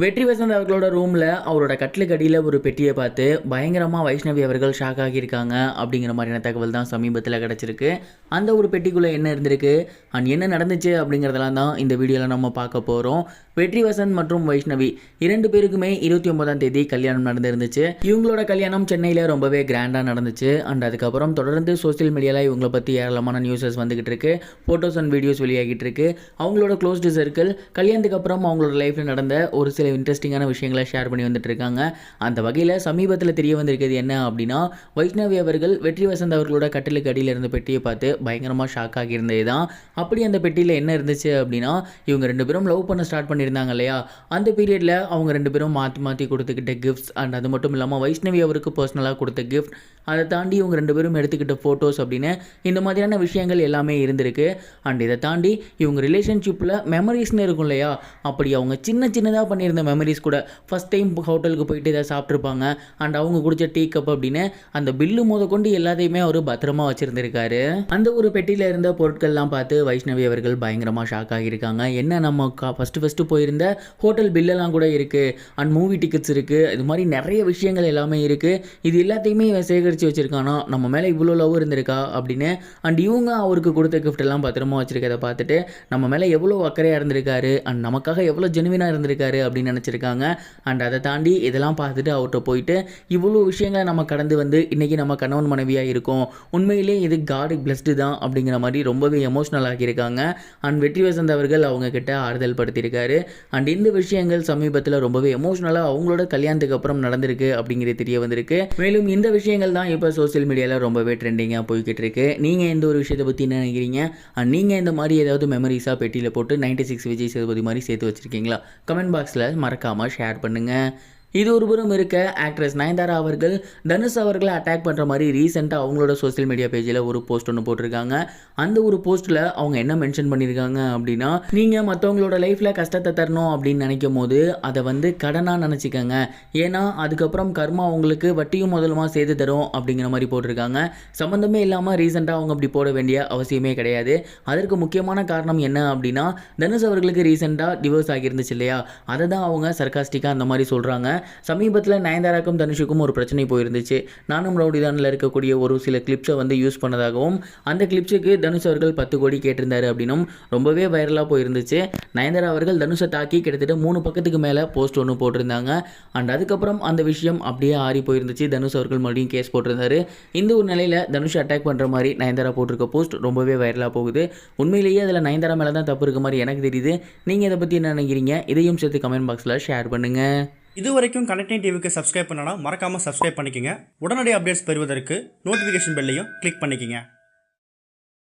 வெற்றி வசந்த் அவர்களோட ரூமில் அவரோட கட்டிலுக்கு அடியில் ஒரு பெட்டியை பார்த்து பயங்கரமாக வைஷ்ணவி அவர்கள் ஷாக் ஆகியிருக்காங்க அப்படிங்கிற மாதிரியான தகவல் தான் சமீபத்தில் கிடச்சிருக்கு. அந்த ஒரு பெட்டிக்குள்ளே என்ன இருந்திருக்கு அண்ட் என்ன நடந்துச்சு அப்படிங்கிறதெல்லாம் தான் இந்த வீடியோவில் நம்ம பார்க்க போகிறோம். வெற்றி வசந்த் மற்றும் வைஷ்ணவி 2 பேருக்குமே 29ஆம் தேதி கல்யாணம் நடந்துருந்துச்சு. இவங்களோட கல்யாணம் சென்னையில் ரொம்பவே கிராண்டாக நடந்துச்சு. அண்ட் அதுக்கப்புறம் தொடர்ந்து சோசியல் மீடியாவில் இவங்களை பற்றி ஏராளமான நியூஸஸ் வந்துகிட்டு இருக்கு. ஃபோட்டோஸ் அண்ட் வீடியோஸ் வெளியாகிட்டு இருக்கு. அவங்களோட க்ளோஸ்டு சர்க்கிள் கல்யாணத்துக்கு அப்புறம் அவங்களோட லைஃப்பில் நடந்த ஒரு சில இன்ட்ரெஸ்டிங்கான விஷயங்களை ஷேர் பண்ணி வந்துட்டு இருக்காங்க. அந்த வகையில் சமீபத்தில் தெரிய வந்திருக்கிறது என்ன அப்படின்னா, வைஷ்ணவி அவர்கள் வெற்றி வசந்த் அவர்களோட கட்டிலுக்கு அடியில் இருந்த பெட்டியை பார்த்து பயங்கரமாக ஷாக் ஆகியிருந்தது தான். அப்படி அந்த பெட்டியில் என்ன இருந்துச்சு அப்படின்னா, இவங்க 2 பேரும் லவ் பண்ண ஸ்டார்ட் பண்ணியிருந்தாங்க இல்லையா, அந்த பீரியடில் அவங்க 2 பேரும் மாற்றி மாற்றி கொடுத்துக்கிட்ட கிஃப்ட்ஸ் அண்ட் அது மட்டும் இல்லாமல் வைஷ்ணவி அவருக்கு பர்சனலாக கொடுத்த கிஃப்ட், அதை தாண்டி இவங்க 2 பேரும் எடுத்துக்கிட்ட ஃபோட்டோஸ் அப்படின்னு இந்த மாதிரியான விஷயங்கள் எல்லாமே இருந்திருக்கு. அண்ட் இதை தாண்டி இவங்க ரிலேஷன்ஷிப்பில் மெமரிஸ்னு இருக்கும் இல்லையா, அப்படி அவங்க சின்னதாக பண்ணியிருந்த மெமரிஸ் கூட ஃபஸ்ட் டைம் ஹோட்டலுக்கு போயிட்டு இதை சாப்பிட்ருப்பாங்க அண்ட் அவங்க குடிச்ச டீ கப் அப்படின்னு அந்த பில்லு கொண்டு எல்லாத்தையுமே அவர் பத்திரமா வச்சுருந்துருக்காரு. அந்த ஒரு பெட்டியில் இருந்த பொருட்கள்லாம் பார்த்து வைஷ்ணவி அவர்கள் பயங்கரமாக ஷாக் ஆகியிருக்காங்க. என்ன நம்ம ஃபஸ்ட்டு போயிருந்த ஹோட்டல் பில்லெல்லாம் கூட இருக்குது அண்ட் மூவி டிக்கெட்ஸ் இருக்குது, இது மாதிரி நிறைய விஷயங்கள் எல்லாமே இருக்குது. இது எல்லாத்தையுமே இவன் சேகரித்து வச்சுருக்கானா, நம்ம மேலே இவ்வளோ லவ் இருந்திருக்கா அப்படின்னு. அண்ட் இவங்க அவருக்கு கொடுத்த கிஃப்ட் எல்லாம் பத்திரமா வச்சுருக்கதை பார்த்துட்டு நம்ம மேலே எவ்வளோ அக்கறையாக இருந்திருக்காரு அண்ட் நமக்காக எவ்வளோ ஜெனுவினாக இருந்திருக்காரு அப்படின்னு நினச்சிருக்காங்க. அண்ட் அதை தாண்டி இதெல்லாம் பார்த்துட்டு அவர்கிட்ட போயிட்டு இவ்வளோ விஷயங்களை நம்ம கடந்து வந்து இன்றைக்கி நம்ம கணவன் மனைவியாக இருக்கோம், உண்மையிலே இது காட் பிளஸ்டு தான் அப்படிங்கிற மாதிரி ரொம்பவே எமோஷ்னல் ஆகியிருக்காங்க. அண்ட் வெற்றி வசந்த் அவர்கள் அவங்க கிட்ட ஆறுதல் படுத்தியிருக்காரு. அண்ட் இந்த விஷயங்கள் சமீபத்தில் ரொம்பவே எமோஷ்னலாக அவங்களோட கல்யாணத்துக்கு அப்புறம் நடந்திருக்கு அப்படிங்கிறது தெரிய வந்திருக்கு. மேலும் இந்த விஷயங்கள் தான் இப்போ சோசியல் மீடியாவில் ரொம்பவே ட்ரெண்டிங்காக போய்கிட்டு இருக்கு. நீங்கள் எந்த ஒரு விஷயத்தை பற்றி என்ன நினைக்கிறீங்க? அண்ட் நீங்கள் இந்த மாதிரி ஏதாவது மெமரிஸாக பெட்டியில் போட்டு 96 விஜய் சேதுபதி மாதிரி சேர்த்து வச்சுருக்கீங்களா? கமெண்ட் பாக்ஸில் மறக்காமல் ஷேர் பண்ணுங்கள். இது ஒரு புறம் இருக்க, ஆக்ட்ரஸ் நயன்தாரா அவர்கள் தனுஷ் அவர்களை அட்டாக் பண்ணுற மாதிரி ரீசெண்டாக அவங்களோட சோசியல் மீடியா பேஜில் ஒரு போஸ்ட் ஒன்று போட்டிருக்காங்க. அந்த ஒரு போஸ்ட்டில் அவங்க என்ன மென்ஷன் பண்ணியிருக்காங்க அப்படின்னா, நீங்கள் மற்றவங்களோட லைஃப்பில் கஷ்டத்தை தரணும் அப்படின்னு நினைக்கும் போது அதை வந்து கடனாக நினச்சிக்கோங்க, ஏன்னா அதுக்கப்புறம் கர்மா உங்களுக்கு வட்டியும் முதலுமா சேர்த்து தரும் அப்படிங்கிற மாதிரி போட்டிருக்காங்க. சம்மந்தமே இல்லாமல் ரீசெண்டாக அவங்க அப்படி போட வேண்டிய அவசியமே கிடையாது. அதற்கு முக்கியமான காரணம் என்ன அப்படின்னா, தனுஷ் அவர்களுக்கு ரீசெண்டாக டிவோர்ஸ் ஆகியிருந்துச்சு இல்லையா, அதை தான் அவங்க சர்காஸ்டிக்காக அந்த மாதிரி சொல்கிறாங்க. சமீபத்தில் நயன்தாராக்கும் தனுஷுக்கும் ஒரு பிரச்சனை போயிருந்துச்சு. நானும் ரவுடிதானில் இருக்கக்கூடிய ஒரு சில கிளிப்ஸை வந்து யூஸ் பண்ணதாகவும், அந்த கிளிப்ஸுக்கு தனுஷ் அவர்கள் 10 கோடி கேட்டிருந்தாரு அப்படின்னும் ரொம்பவே வைரலாக போயிருந்துச்சு. நயன்தாரா அவர்கள் தனுஷை தாக்கி கிட்டத்தட்ட 3 பக்கத்துக்கு மேலே போஸ்ட் ஒன்று போட்டிருந்தாங்க. அண்ட் அதுக்கப்புறம் அந்த விஷயம் அப்படியே ஆறி போயிருந்துச்சு. தனுஷ் அவர்கள் மறுபடியும் கேஸ் போட்டிருந்தாரு. இந்த ஒரு நிலையில் தனுஷ் அட்டாக் பண்ணுற மாதிரி நயன்தாரா போட்டிருக்க போஸ்ட் ரொம்பவே வைரலாக போகுது. உண்மையிலேயே அதில் நயன்தாரா மேலே தான் தப்பு இருக்க மாதிரி எனக்கு தெரியுது. நீங்கள் இதை பற்றி என்ன நினைக்கிறீங்க? இதையும் சேர்த்து கமெண்ட் பாக்ஸில் ஷேர் பண்ணுங்கள். இது வரைக்கும் கனெக்டிங் டிவிக்கு சப்ஸ்கிரைப் பண்ணனா மறக்காமல் சப்ஸ்கிரைப் பண்ணிக்கங்க. உடனடி அப்டேட்ஸ் பெறுவதற்கு நோட்டிஃபிகேஷன் பெல்லையும் கிளிக் பண்ணிக்கங்க.